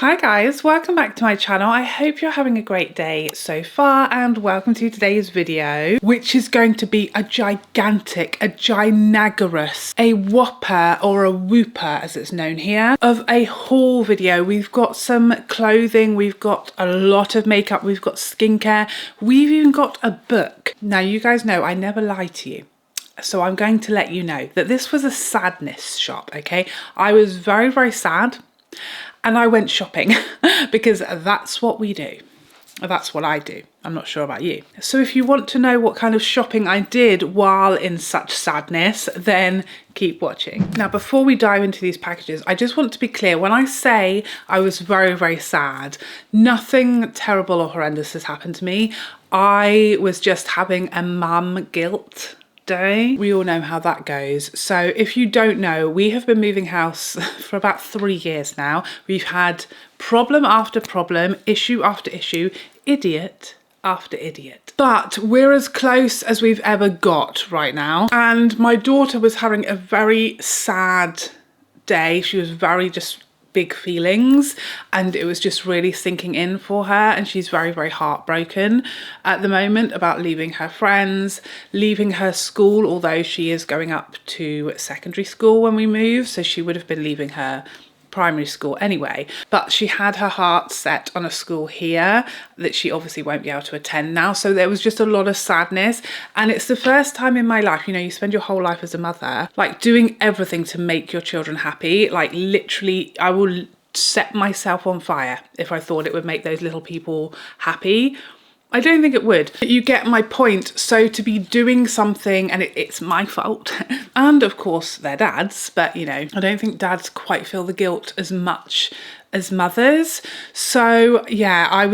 Hi guys, welcome back to my channel. I hope you're having a great day so far and welcome to today's video, which is going to be a gigantic, a ginagarous, a whopper or a whooper as it's known here, of a haul video. We've got some clothing, we've got a lot of makeup, we've got skincare, we've even got a book. Now you guys know I never lie to you. So I'm going to let you know that this was a sadness shop, okay? I was very, very sad. And I went shopping because that's what we do. That's what I do. I'm not sure about you. So if you want to know what kind of shopping I did while in such sadness, then keep watching. Now, before we dive into these packages, I just want to be clear. When I say I was very, very sad, nothing terrible or horrendous has happened to me. I was just having a mum guilt day. We all know how that goes. So if you don't know, we have been moving house for about 3 years now. We've had problem after problem, issue after issue, idiot after idiot. But we're as close as we've ever got right now. And my daughter was having a very sad day. She was very just big feelings and it was just really sinking in for her, and she's very, very heartbroken at the moment about leaving her friends, leaving her school, although she is going up to secondary school when we move, so she would have been leaving her primary school anyway, but she had her heart set on a school here that she obviously won't be able to attend now. So there was just a lot of sadness, and it's the first time in my life, you know, you spend your whole life as a mother like doing everything to make your children happy. Like literally I will set myself on fire if I thought it would make those little people happy. I don't think it would. You get my point. So to be doing something and it's my fault, and of course they're dads, but you know, I don't think dads quite feel the guilt as much as mothers. So yeah, I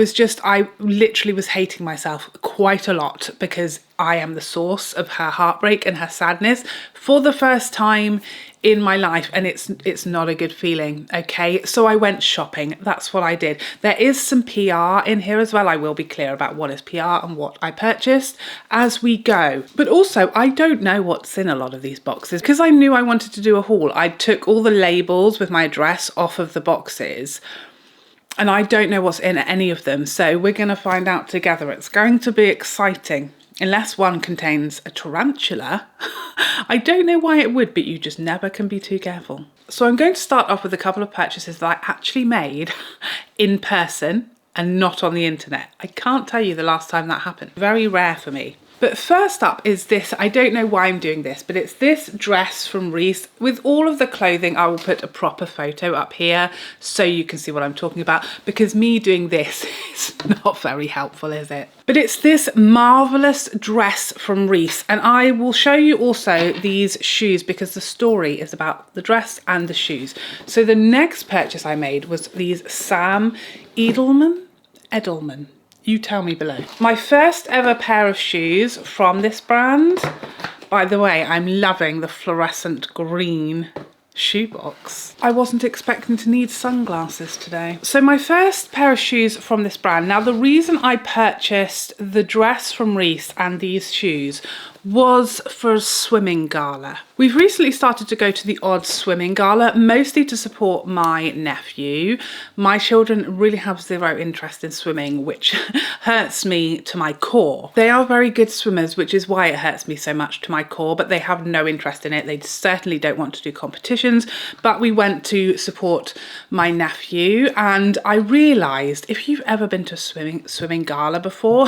literally was hating myself quite a lot because I am the source of her heartbreak and her sadness for the first time in my life, and it's not a good feeling, okay? So I went shopping. That's what I did. There is some PR in here as well. I will be clear about what is PR and what I purchased as we go. But also, I don't know what's in a lot of these boxes because I knew I wanted to do a haul. I took all the labels with my address off of the boxes, and I don't know what's in any of them. So we're going to find out together. It's going to be exciting. Unless one contains a tarantula. I don't know why it would, but you just never can be too careful. So I'm going to start off with a couple of purchases that I actually made in person and not on the internet. I can't tell you the last time that happened. Very rare for me. But first up is this, I don't know why I'm doing this, but it's this dress from Reiss. With all of the clothing, I will put a proper photo up here so you can see what I'm talking about, because me doing this is not very helpful, is it? But it's this marvellous dress from Reiss, and I will show you also these shoes because the story is about the dress and the shoes. So the next purchase I made was these Edelman. You tell me below. My first ever pair of shoes from this brand. By the way, I'm loving the fluorescent green shoebox. I wasn't expecting to need sunglasses today. So my first pair of shoes from this brand. Now the reason I purchased the dress from Reiss and these shoes was for a swimming gala. We've recently started to go to the odd swimming gala, mostly to support my nephew. My children really have zero interest in swimming, which hurts me to my core. They are very good swimmers, which is why it hurts me so much to my core, but they have no interest in it. They certainly don't want to do competitions, but we went to support my nephew, and I realised, if you've ever been to a swimming gala before,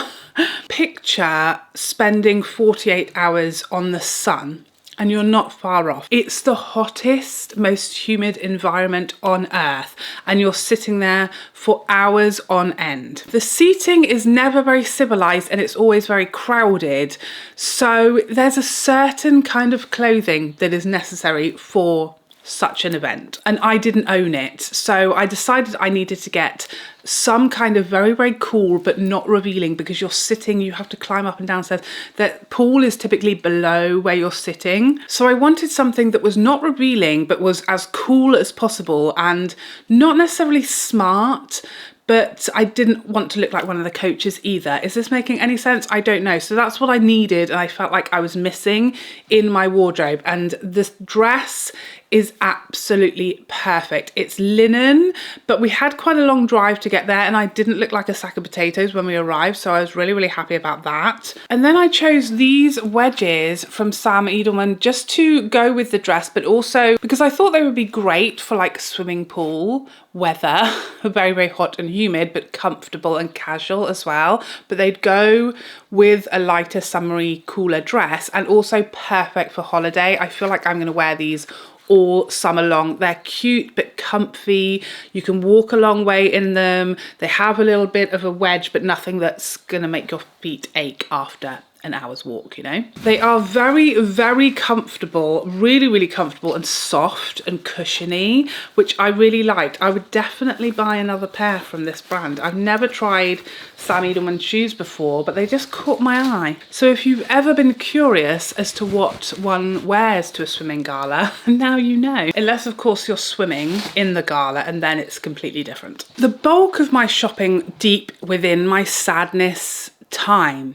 picture spending 48 hours on the sun and you're not far off. It's the hottest, most humid environment on earth, and you're sitting there for hours on end. The seating is never very civilized and it's always very crowded. So there's a certain kind of clothing that is necessary for such an event, and I didn't own it, so I decided I needed to get some kind of very, very cool but not revealing, because you're sitting, you have to climb up and down stairs. The pool is typically below where you're sitting, so I wanted something that was not revealing but was as cool as possible and not necessarily smart, but I didn't want to look like one of the coaches either. Is this making any sense? I don't know. So that's what I needed, and I felt like I was missing in my wardrobe. And this dress is absolutely perfect. It's linen, but we had quite a long drive to get there and I didn't look like a sack of potatoes when we arrived, so I was really, really happy about that. And then I chose these wedges from Sam Edelman just to go with the dress, but also because I thought they would be great for like swimming pool weather, very, very hot and humid, but comfortable and casual as well. But they'd go with a lighter, summery, cooler dress, and also perfect for holiday. I feel like I'm going to wear these all summer long. They're cute but comfy. You can walk a long way in them. They have a little bit of a wedge, but nothing that's gonna make your feet ache after an hour's walk, you know. They are very, very comfortable, really, really comfortable and soft and cushiony, which I really liked. I would definitely buy another pair from this brand. I've never tried Sam Edelman shoes before, but they just caught my eye. So if you've ever been curious as to what one wears to a swimming gala, now you know. Unless of course you're swimming in the gala and then it's completely different. The bulk of my shopping deep within my sadness time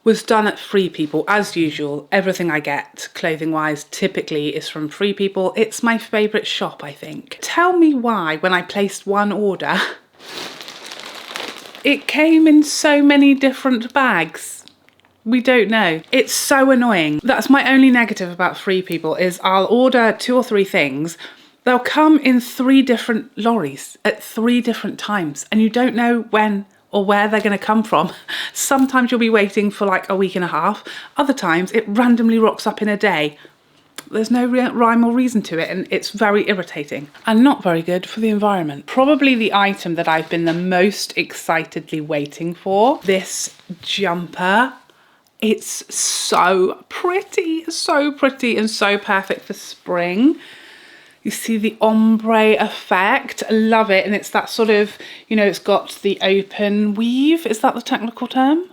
was done at Free People, as usual. Everything I get, clothing-wise, typically is from Free People. It's my favourite shop, I think. Tell me why, when I placed one order, it came in so many different bags. We don't know. It's so annoying. That's my only negative about Free People, is I'll order 2 or 3 things. They'll come in 3 different lorries at 3 different times, and you don't know when or where they're going to come from. Sometimes you'll be waiting for like a week and a half. Other times it randomly rocks up in a day. There's no rhyme or reason to it, and it's very irritating and not very good for the environment. Probably the item that I've been the most excitedly waiting for, this jumper. It's so pretty and so perfect for spring. You see the ombre effect, I love it. And it's that sort of, you know, it's got the open weave. Is that the technical term?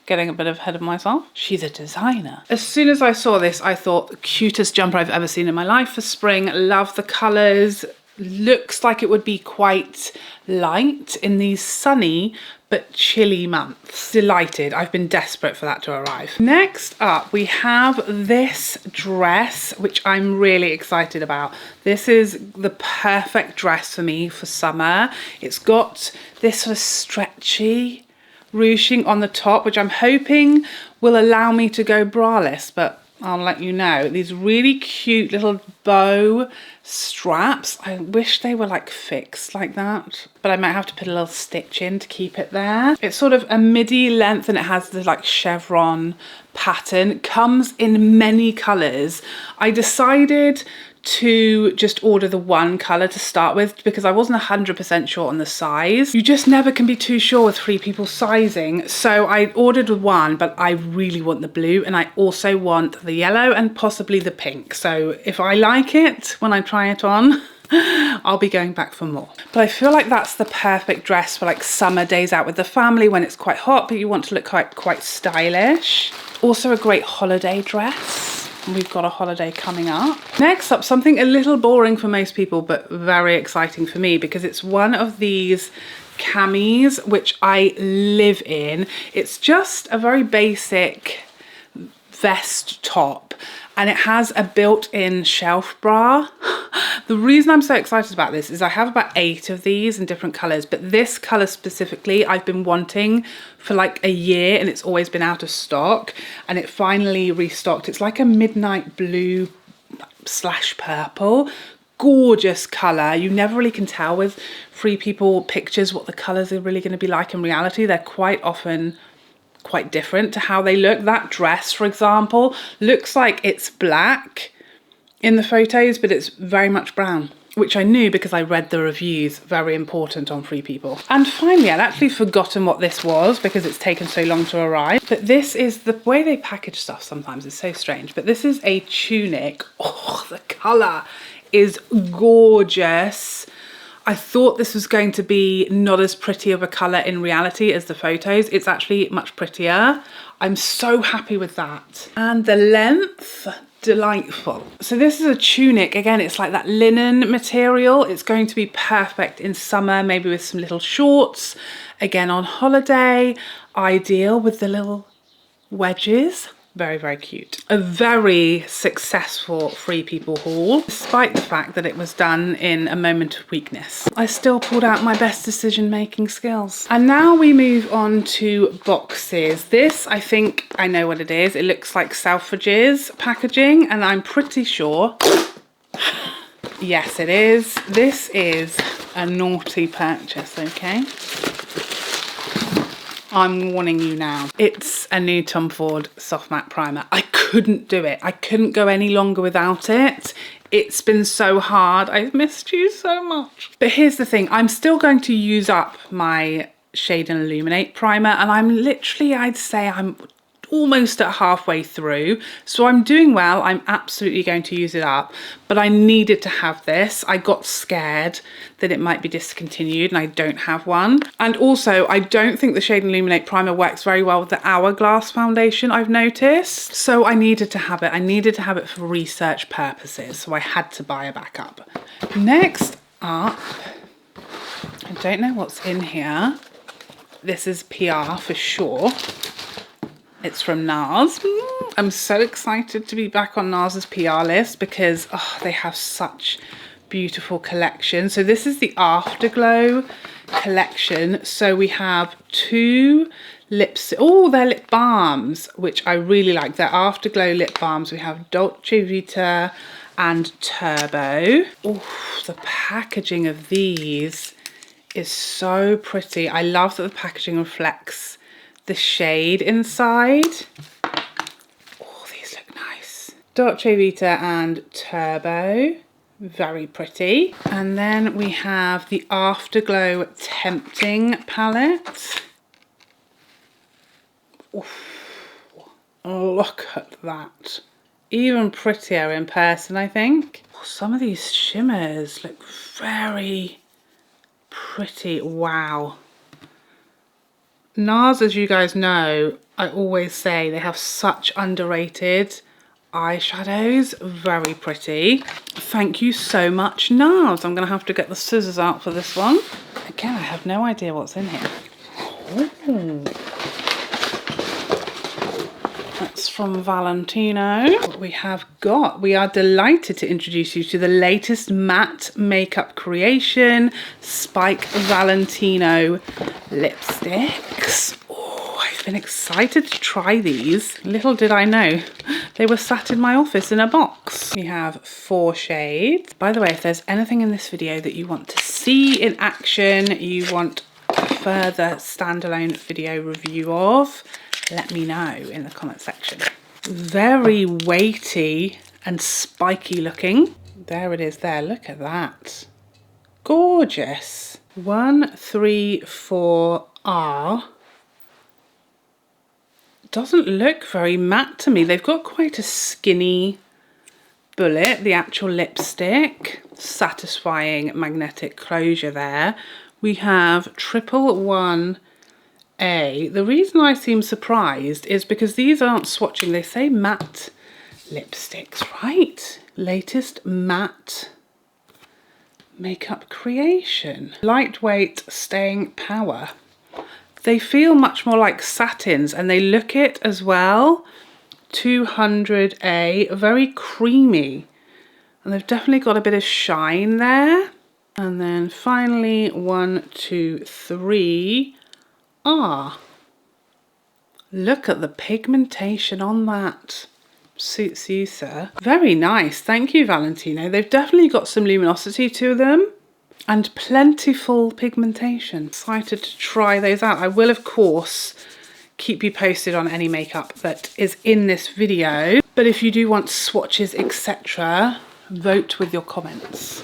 Getting a bit ahead of myself. She's a designer. As soon as I saw this, I thought the cutest jumper I've ever seen in my life for spring. Love the colours. Looks like it would be quite light in these sunny but chilly months. Delighted. I've been desperate for that to arrive. Next up, we have this dress, which I'm really excited about. This is the perfect dress for me for summer. It's got this sort of stretchy ruching on the top, which I'm hoping will allow me to go braless, but I'll let you know. These really cute little bow straps. I wish they were like fixed like that, but I might have to put a little stitch in to keep it there. It's sort of a midi length and it has the like chevron pattern. It comes in many colours. I decided to just order the one colour to start with because I wasn't 100% sure on the size. You just never can be too sure with Free People sizing. So I ordered one, but I really want the blue and I also want the yellow and possibly the pink. So if I like it when I try it on, I'll be going back for more. But I feel like that's the perfect dress for like summer days out with the family when it's quite hot, but you want to look quite stylish. Also a great holiday dress. We've got a holiday coming up. Next up, something a little boring for most people, but very exciting for me because it's one of these camis, which I live in. It's just a very basic vest top and it has a built-in shelf bra. The reason I'm so excited about this is I have about 8 of these in different colours, but this colour specifically I've been wanting for like a year and it's always been out of stock and it finally restocked. It's like a midnight blue / purple. Gorgeous colour. You never really can tell with Free People pictures what the colours are really going to be like in reality. They're quite often quite different to how they look. That dress, for example, looks like it's black in the photos, but it's very much brown, which I knew because I read the reviews. Very important on Free People. And finally, I'd actually forgotten what this was because it's taken so long to arrive. But this is the way they package stuff sometimes is so strange. But this is a tunic. Oh, the colour is gorgeous. I thought this was going to be not as pretty of a colour in reality as the photos. It's actually much prettier. I'm so happy with that. And the length, delightful. So this is a tunic. Again, it's like that linen material. It's going to be perfect in summer, maybe with some little shorts. Again, on holiday, ideal with the little wedges. Very, very cute. A very successful Free People haul, despite the fact that it was done in a moment of weakness. I still pulled out my best decision-making skills. And now we move on to boxes. This, I think I know what it is. It looks like Selfridges packaging, and I'm pretty sure, yes, it is. This is a naughty purchase, okay? I'm warning you now. It's a new Tom Ford soft matte primer. I couldn't do it. I couldn't go any longer without it. It's been so hard. I've missed you so much. But here's the thing. I'm still going to use up my Shade and Illuminate primer, and I'm literally, I'd say I'm almost at halfway through, so I'm doing well. I'm absolutely going to use it up, but I needed to have this. I got scared that it might be discontinued and I don't have one. And also, I don't think the Shade and Illuminate primer works very well with the Hourglass foundation, I've noticed. So I needed to have it. I needed to have it for research purposes, so I had to buy a backup. Next up, I don't know what's in here. This is PR for sure. It's from Nars. I'm so excited to be back on Nars's PR list because they have such beautiful collections. So this is the Afterglow collection. So we have two lips. Oh, they're lip balms, which I really like. They're Afterglow lip balms. We have Dolce Vita and Turbo. Oh, the packaging of these is so pretty. I love that the packaging reflects the shade inside. Oh, these look nice. Dolce Vita and Turbo, very pretty. And then we have the Afterglow Tempting palette. Oof, look at that. Even prettier in person, I think. Oh, some of these shimmers look very pretty. Wow. Nars, as you guys know, I always say they have such underrated eyeshadows. Very pretty. Thank you so much, Nars. I'm going to have to get the scissors out for this one. Again, I have no idea what's in here. Ooh. That's from Valentino. What we have got, we are delighted to introduce you to the latest matte makeup creation, Spike Valentino lipsticks. Oh, I've been excited to try these. Little did I know they were sat in my office in a box. We have 4 shades. By the way, if there's anything in this video that you want to see in action, you want a further standalone video review of, let me know in the comment section. Very weighty and spiky looking. There it is there, look at that. Gorgeous. 134R. Doesn't look very matte to me. They've got quite a skinny bullet, the actual lipstick. Satisfying magnetic closure there. We have 111A. The reason I seem surprised is because these aren't swatching. They say matte lipsticks, right? Latest matte makeup creation. Lightweight staying power. They feel much more like satins and they look it as well. 200A, very creamy. And they've definitely got a bit of shine there. And then finally 123R. Look at the pigmentation on that. Suits you, sir. Very nice. Thank you, Valentino. They've definitely got some luminosity to them and plentiful pigmentation. Excited to try those out. I will, of course, keep you posted on any makeup that is in this video. But if you do want swatches, etc., vote with your comments.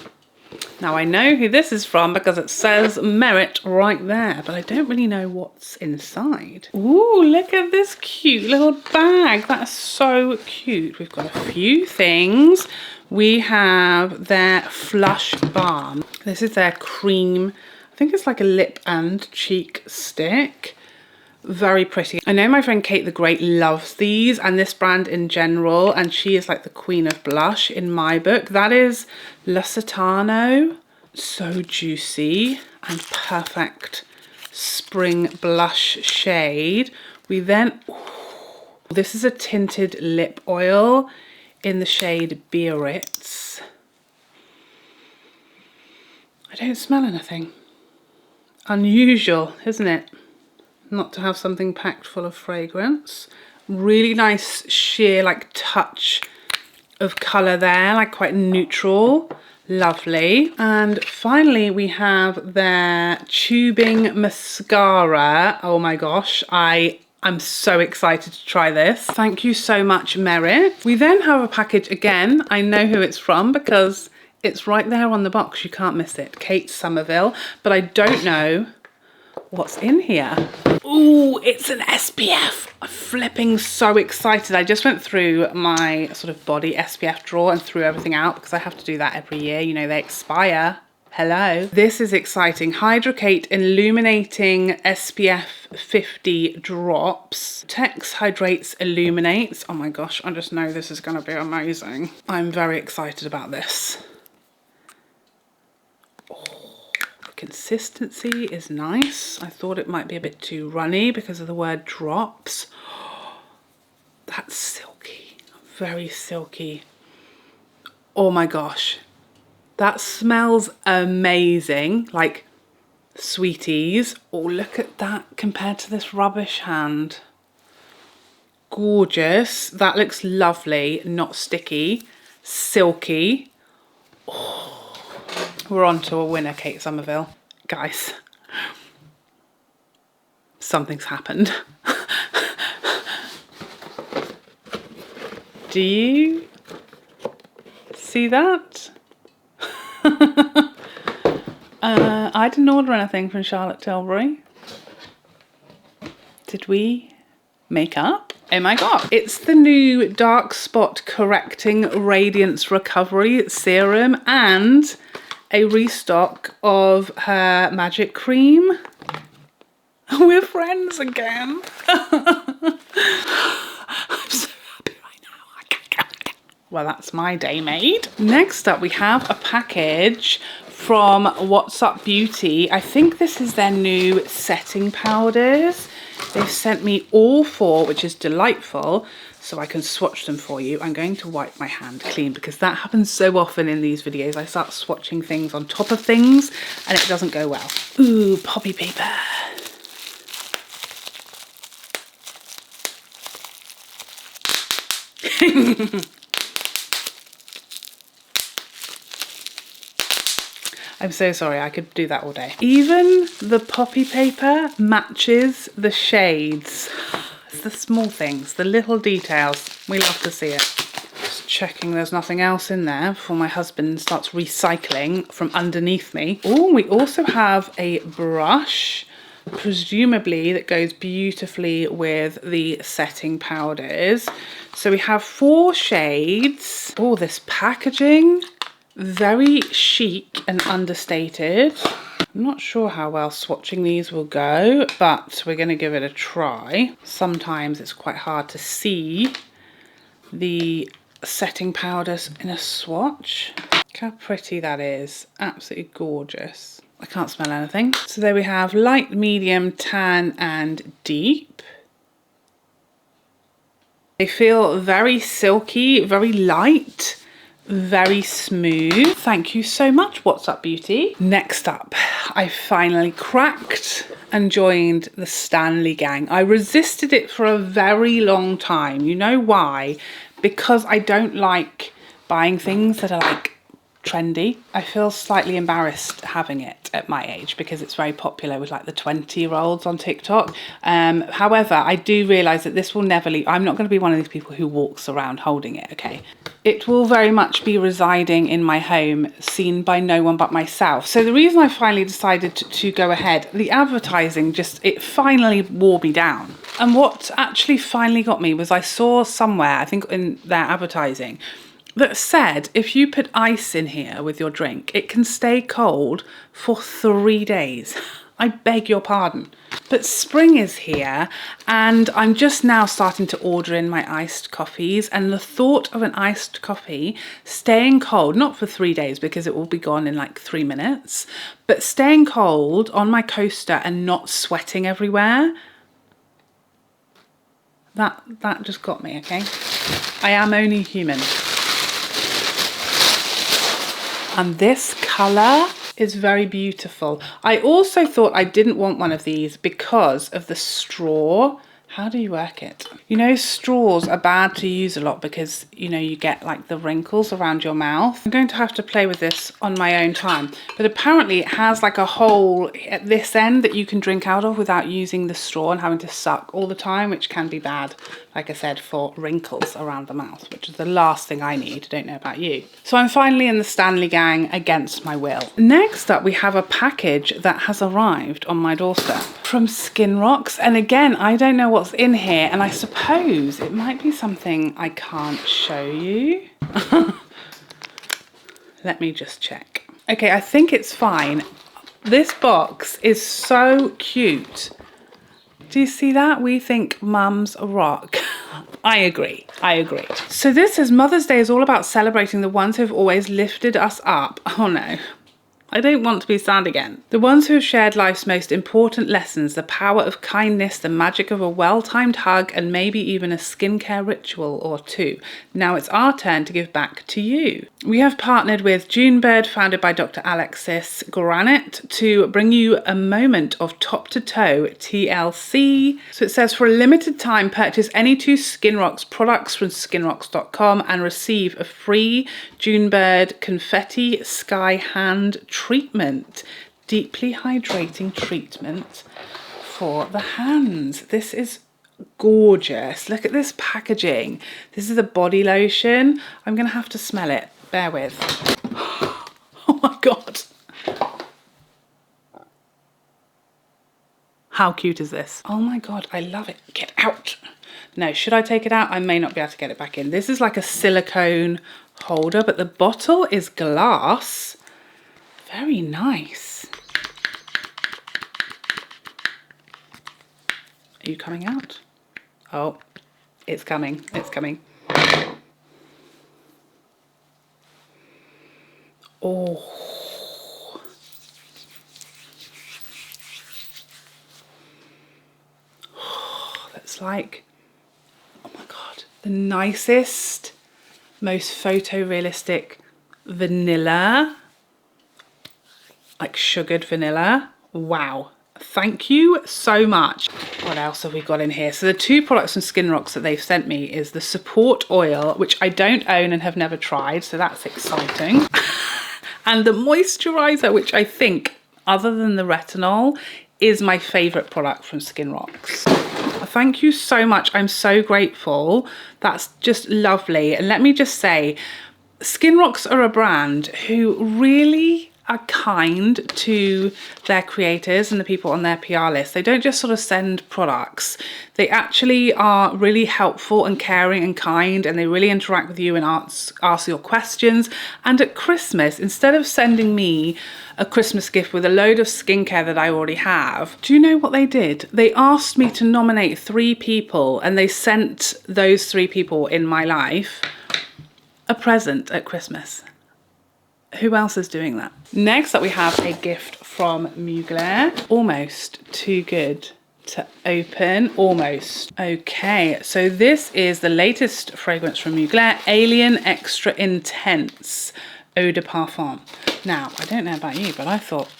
Now I know who this is from because it says Merit right there, but I don't really know what's inside. Ooh, look at this cute little bag. That's so cute. We've got a few things. We have their Flush Balm. This is their cream, I think it's like a lip and cheek stick. Very pretty. I know my friend Kate the Great loves these and this brand in general, and she is like the queen of blush in my book. That is Lusitano. So juicy and perfect spring blush shade. We then, ooh, This is a tinted lip oil in the shade Biarritz. I don't smell anything. Unusual, isn't it? Not to have something packed full of fragrance. Really nice sheer like touch of colour there, like quite neutral. Lovely. And finally we have their tubing mascara. Oh my gosh, I'm so excited to try this. Thank you so much, Merit. We then have a package again. I know who it's from because it's right there on the box. You can't miss it. Kate Somerville, but I don't know what's in here. Ooh, it's an SPF. I'm flipping so excited. I just went through my sort of body SPF drawer and threw everything out because I have to do that every year. You know, they expire. Hello. This is exciting. Hydrocate Illuminating SPF 50 drops. Protects, hydrates, illuminates. Oh my gosh, I just know this is going to be amazing. I'm very excited about this. Consistency is nice. I thought it might be a bit too runny because of the word drops. That's silky, very silky. Oh my gosh, that smells amazing, like sweeties. Oh, look at that compared to this rubbish hand. Gorgeous. That looks lovely, not sticky, silky. Oh. We're on to a winner, Kate Somerville. Guys, something's happened. Do you see that? I didn't order anything from Charlotte Tilbury. Did we make up? Oh my god, it's the new Dark Spot Correcting Radiance Recovery Serum and a restock of her magic cream. We're friends again. I'm so happy right now. Well, that's my day made. Next up, we have a package from What's Up Beauty. I think this is their new setting powders. They've sent me all four, which is delightful, so I can swatch them for you. I'm going to wipe my hand clean because that happens so often in these videos. I start swatching things on top of things and it doesn't go well. Ooh, poppy paper. I'm so sorry, I could do that all day. Even the poppy paper matches the shades. It's the small things, the little details. We love to see it. Just checking there's nothing else in there before my husband starts recycling from underneath me. Oh, we also have a brush, presumably that goes beautifully with the setting powders. So we have 4 shades. Oh, this packaging, very chic and understated. I'm not sure how well swatching these will go, but we're going to give it a try. Sometimes it's quite hard to see the setting powders in a swatch. Look how pretty that is. Absolutely gorgeous. I can't smell anything. So there we have light, medium, tan and deep. They feel very silky, very light, very smooth. Thank you so much, What's Up Beauty. Next up, I finally cracked and joined the Stanley gang. I resisted it for a very long time. You know why? Because I don't like buying things that are like trendy. I feel slightly embarrassed having it at my age because it's very popular with like the 20-year-olds on TikTok. However, I do realise that this will never leave. I'm not going to be one of these people who walks around holding it, okay? It will very much be residing in my home, seen by no one but myself. So the reason I finally decided to go ahead, the advertising it finally wore me down. And what actually finally got me was I saw somewhere, I think in their advertising, that said if you put ice in here with your drink, it can stay cold for 3 days. I beg your pardon. But spring is here and I'm just now starting to order in my iced coffees, and the thought of an iced coffee staying cold, not for 3 days because it will be gone in like 3 minutes, but staying cold on my coaster and not sweating everywhere, That just got me, okay? I am only human. And this colour is very beautiful. I also thought I didn't want one of these because of the straw. How do you work it? You know, straws are bad to use a lot because, you know, you get like the wrinkles around your mouth. I'm going to have to play with this on my own time. But apparently it has like a hole at this end that you can drink out of without using the straw and having to suck all the time, which can be bad, like I said, for wrinkles around the mouth, which is the last thing I need. I don't know about you. So I'm finally in the Stanley gang against my will. Next up, we have a package that has arrived on my doorstep from SkinRocks. And again, I don't know what's in here, and I suppose it might be something I can't show you. Let me just check. Okay, I think it's fine. This box is so cute. Do you see that? We think mums rock. I agree. I agree. So this is Mother's Day is all about celebrating the ones who've always lifted us up. Oh no. I don't want to be sad again. The ones who have shared life's most important lessons, the power of kindness, the magic of a well-timed hug, and maybe even a skincare ritual or two. Now it's our turn to give back to you. We have partnered with Junebird, founded by Dr. Alexis Granite, to bring you a moment of top-to-toe TLC. So it says, for a limited time, purchase any 2 SkinRocks products from skinrocks.com and receive a free Junebird Confetti Sky Hand treatment, deeply hydrating treatment for the hands. This is gorgeous. Look at this packaging. This is a body lotion. I'm gonna have to smell it. Bear with. Oh my god. How cute is this? Oh my god, I love it. Get out. No, should I take it out? I may not be able to get it back in. This is like a silicone holder, but the bottle is glass. Very nice. Are you coming out? Oh, it's coming. It's coming. Oh. That's like, oh my god, the nicest, most photorealistic vanilla. Like sugared vanilla. Wow. Thank you so much. What else have we got in here? So the 2 products from SkinRocks that they've sent me is the Support Oil, which I don't own and have never tried, so that's exciting. And the moisturizer, which I think, other than the retinol, is my favorite product from SkinRocks. Thank you so much. I'm so grateful. That's just lovely. And let me just say, SkinRocks are a brand who really are kind to their creators and the people on their PR list. They don't just sort of send products. They actually are really helpful and caring and kind, and they really interact with you and ask your questions. And at Christmas, instead of sending me a Christmas gift with a load of skincare that I already have, do you know what they did? They asked me to nominate 3 people, and they sent those 3 people in my life a present at Christmas. Who else is doing that? Next up, we have a gift from Mugler. Almost too good to open. Almost. Okay, so this is the latest fragrance from Mugler, Alien Extraintense Eau de Parfum. Now, I don't know about you, but I thought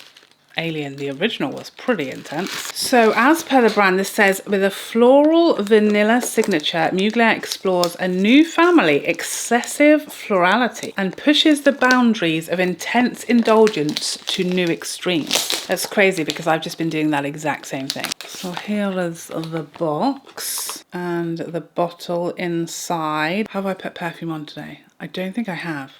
Alien, the original, was pretty intense. So as per the brand, this says, with a floral vanilla signature, Mugler explores a new family, excessive florality, and pushes the boundaries of intense indulgence to new extremes. That's crazy because I've just been doing that exact same thing. So here is the box and the bottle inside. Have I put perfume on today? I don't think I have.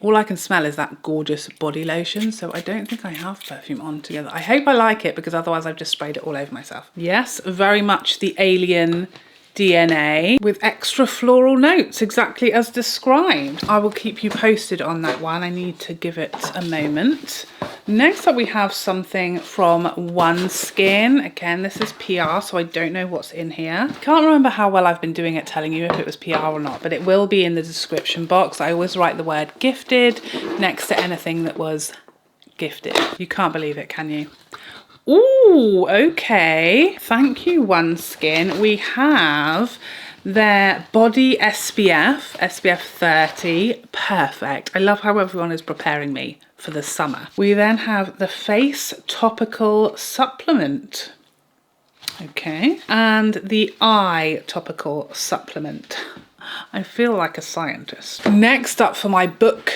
All I can smell is that gorgeous body lotion, so I don't think I have perfume on together. I hope I like it because otherwise I've just sprayed it all over myself. Yes, very much the Alien DNA with extra floral notes, exactly as described. I will keep you posted on that one. I need to give it a moment. Next up, we have something from OneSkin. Again, this is PR, so I don't know what's in here. Can't remember how well I've been doing at telling you if it was PR or not, but it will be in the description box. I always write the word gifted next to anything that was gifted. You can't believe it, can you? Ooh, okay. Thank you, OneSkin. We have their body SPF 30. Perfect. I love how everyone is preparing me for the summer. We then have the face topical supplement. Okay. And the eye topical supplement. I feel like a scientist. Next up for my book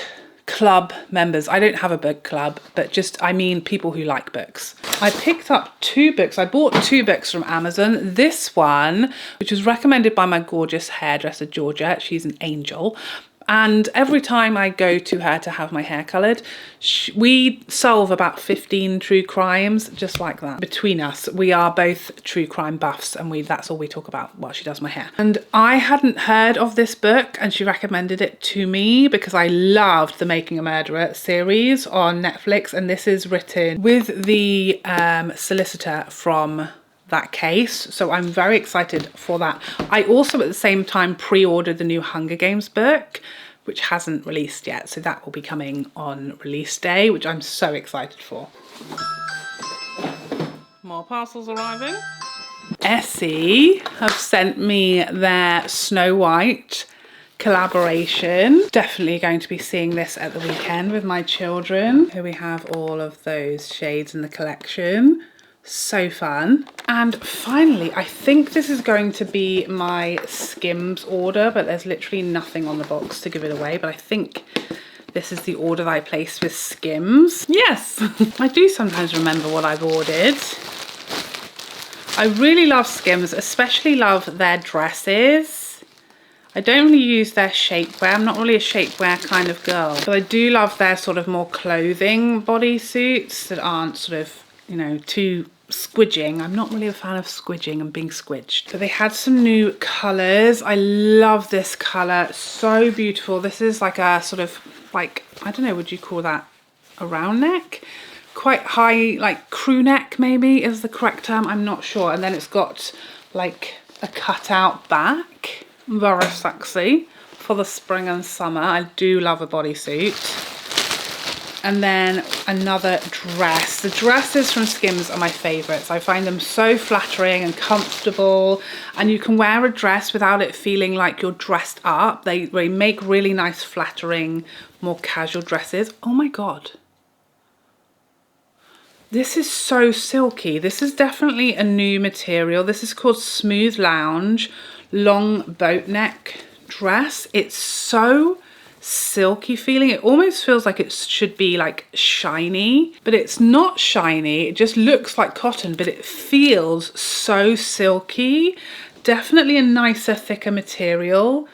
club members. I don't have a book club, but just, I mean people who like books. I picked up 2 books. I bought 2 books from Amazon. This one, which was recommended by my gorgeous hairdresser, Georgia. She's an angel. And every time I go to her to have my hair coloured, we solve about 15 true crimes, just like that. Between us, we are both true crime buffs, and that's all we talk about while she does my hair. And I hadn't heard of this book, and she recommended it to me because I loved the Making a Murderer series on Netflix, and this is written with the solicitor from that case, so I'm very excited for that. I also at the same time pre-ordered the new Hunger Games book, which hasn't released yet, so that will be coming on release day, which I'm so excited for. More parcels arriving. Essie have sent me their Snow White collaboration. Definitely going to be seeing this at the weekend with my children. Here we have all of those shades in the collection. So fun. And finally, I think this is going to be my Skims order, but there's literally nothing on the box to give it away, but I think this is the order that I placed with Skims. Yes, I do sometimes remember what I've ordered. I really love Skims, especially love their dresses. I don't really use their shapewear. I'm not really a shapewear kind of girl, but I do love their sort of more clothing bodysuits that aren't sort of, you know, too squidging. I'm not really a fan of squidging and being squidged. So they had some new colours. I love this colour. So beautiful. This is like a sort of like, I don't know, would you call that a round neck? Quite high, like crew neck maybe is the correct term. I'm not sure. And then it's got like a cutout back. Very sexy for the spring and summer. I do love a bodysuit. And then another dress. The dresses from Skims are my favourites. I find them so flattering and comfortable, and you can wear a dress without it feeling like you're dressed up. They make really nice, flattering, more casual dresses. Oh my God. This is so silky. This is definitely a new material. This is called Smooth Lounge Long Boat Neck Dress. It's so silky feeling. It almost feels like it should be like shiny, but it's not shiny. It just looks like cotton, but it feels so silky. Definitely a nicer, thicker material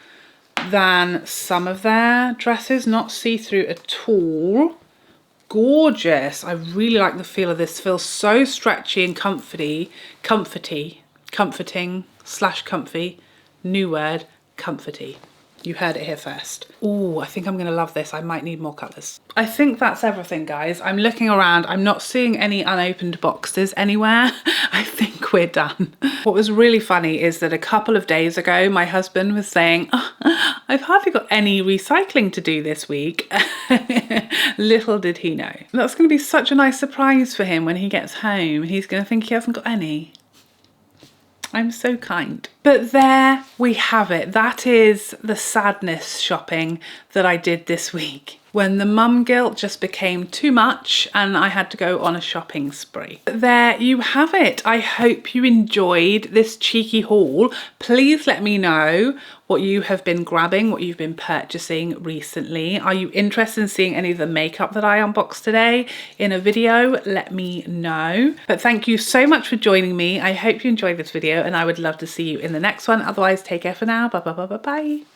than some of their dresses. Not see-through at all. Gorgeous. I really like the feel of this. Feels so stretchy and comforting slash comfy. New word, comforty. You heard it here first. Oh, I think I'm gonna love this. I might need more colours. I think that's everything, guys. I'm looking around. I'm not seeing any unopened boxes anywhere. I think we're done. What was really funny is that a couple of days ago, my husband was saying, oh, I've hardly got any recycling to do this week. Little did he know. That's gonna be such a nice surprise for him when he gets home. He's gonna think he hasn't got any. I'm so kind. But there we have it. That is the sadness shopping that I did this week, when the mum guilt just became too much and I had to go on a shopping spree. But there you have it. I hope you enjoyed this cheeky haul. Please let me know what you have been grabbing, what you've been purchasing recently. Are you interested in seeing any of the makeup that I unboxed today in a video? Let me know. But thank you so much for joining me. I hope you enjoyed this video, and I would love to see you in the next one. Otherwise, take care for now. Bye bye bye bye bye.